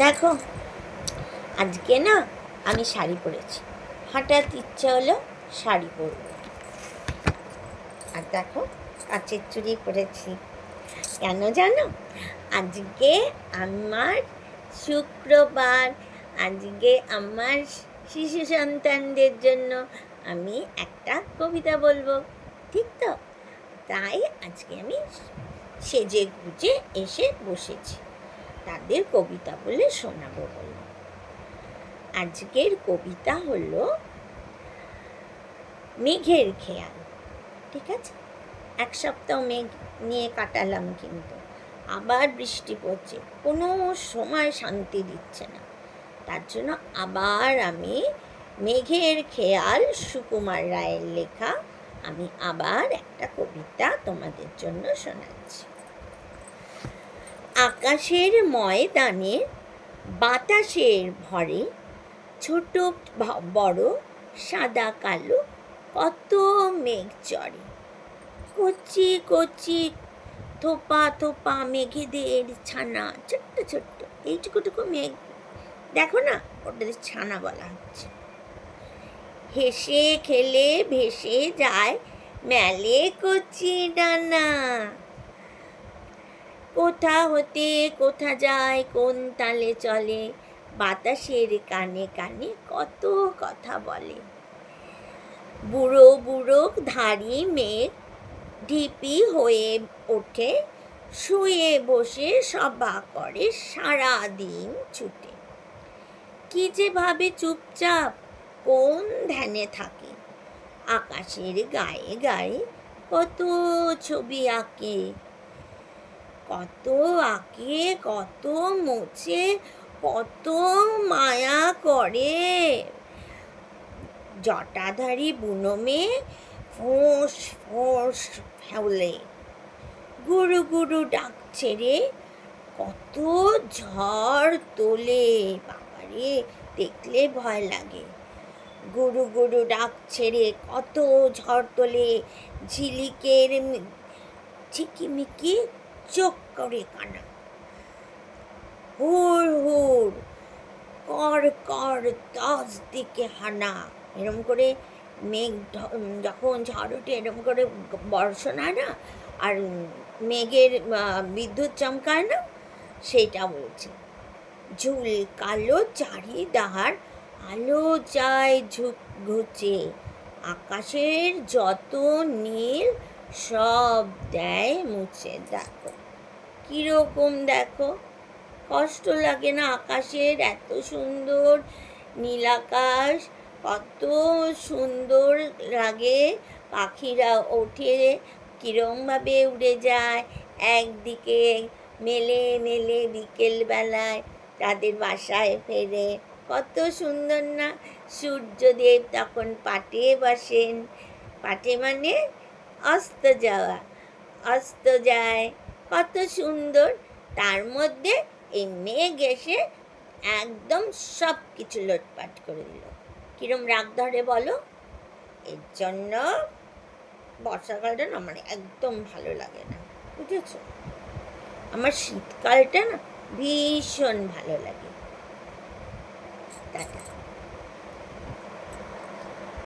দেখো, আজকে না আমি শাড়ি পরেছি। হঠাৎ ইচ্ছে হলো শাড়ি পরবো। আর দেখো, কাচের চুড়ি পরেছি। কেন জানো? আজকে আমার শুক্রবার। আজকে আমার শিশু সন্তানদের জন্য আমি একটা কবিতা বলবো, ঠিক তো? তাই আজকে আমি সেজে গুজে এসে বসেছি, তাদের কবিতা বলে শোনাবো বলে। আজকের কবিতা হলো মেঘের খেয়াল। ঠিক আছে, এক সপ্তাহ মেঘ নিয়ে কাটালাম, কিন্তু আবার বৃষ্টি পড়ছে, কোনো সময় শান্তি দিচ্ছে না। তার জন্য আবার আমি মেঘের খেয়াল, সুকুমার রায়ের লেখা, আমি আবার একটা কবিতা তোমাদের জন্য শোনাচ্ছি। আকাশের ময়দানে বাতাসের ভরে ছোট বড় সাদা কালো কত মেঘ চড়ে। কচি কচি থোপা থোপা মেঘেদের ছানা, ছোট্ট ছোট্ট এইটুকুটুকু মেঘ, দেখো না, ওদের ছানা বলা হচ্ছে। হেসে খেলে ভেসে যায় মেলে কচি ডানা, কোথা হতে কোথা যায় কোন তালে চলে, বাতাসের কানে কানে কত কথা বলে। বুড়ো বুড়ো ধাড়ি মেঘ ঢিপি হয়ে ওঠে, শুয়ে বসে সভা করে সারা দিন ছুটে। কি যে ভাবে চুপচাপ, কোন ধ্যানে থাকে, আকাশের গায়ে গায়ে কত ছবি আঁকে। কত আঁকে, কত মোছে, কত মায়া করে। জটাধারী বুনো মেয়ে ফোঁস ফোঁস ফেলে, গুরু গুরু ডাক ছেড়ে কত ঝড় তোলে। বাবারে, দেখলে ভয় লাগে। গুরু গুরু ডাক ছেড়ে কত ঝড় তোলে, ঝিলিকের ঝিকিমিকি চোখ করে কানা। হুর হুর কর কর 10 দিকে হানা। এরম করে মেঘ যখন ঝড় ওঠে, এরম করে বর্ষণ হয় না, আর মেঘের বিদ্যুৎ চমকায় না, সেইটা বলছে। ঝুল কালো চারিদার আলো যায় ঝুঁক ঘুচে, আকাশের যত নীল সব দেয় মুছে। দেখো কীরকম, দেখো কষ্ট লাগে না? আকাশের এত সুন্দর নীল আকাশ, কত সুন্দর লাগে। পাখিরা ওঠে, কীরমভাবে উড়ে যায় একদিকে, মেলে মেলে বিকেলবেলায় তাদের বাসায় ফেরে। কত সুন্দর না? সূর্যদেব তখন পাটে বসেন, পাটে মানে অস্ত যাওয়া, অস্ত যায়, কত সুন্দর। তার মধ্যে এই মেঘ এসে একদম সব কিছু লোটপাট করে দিল। কিরম রাগ ধরে বলো? এর জন্য বর্ষাকালটা না আমার একদম ভালো লাগে না, বুঝেছ? আমার শীতকালটা না ভীষণ ভালো লাগে। টাটা।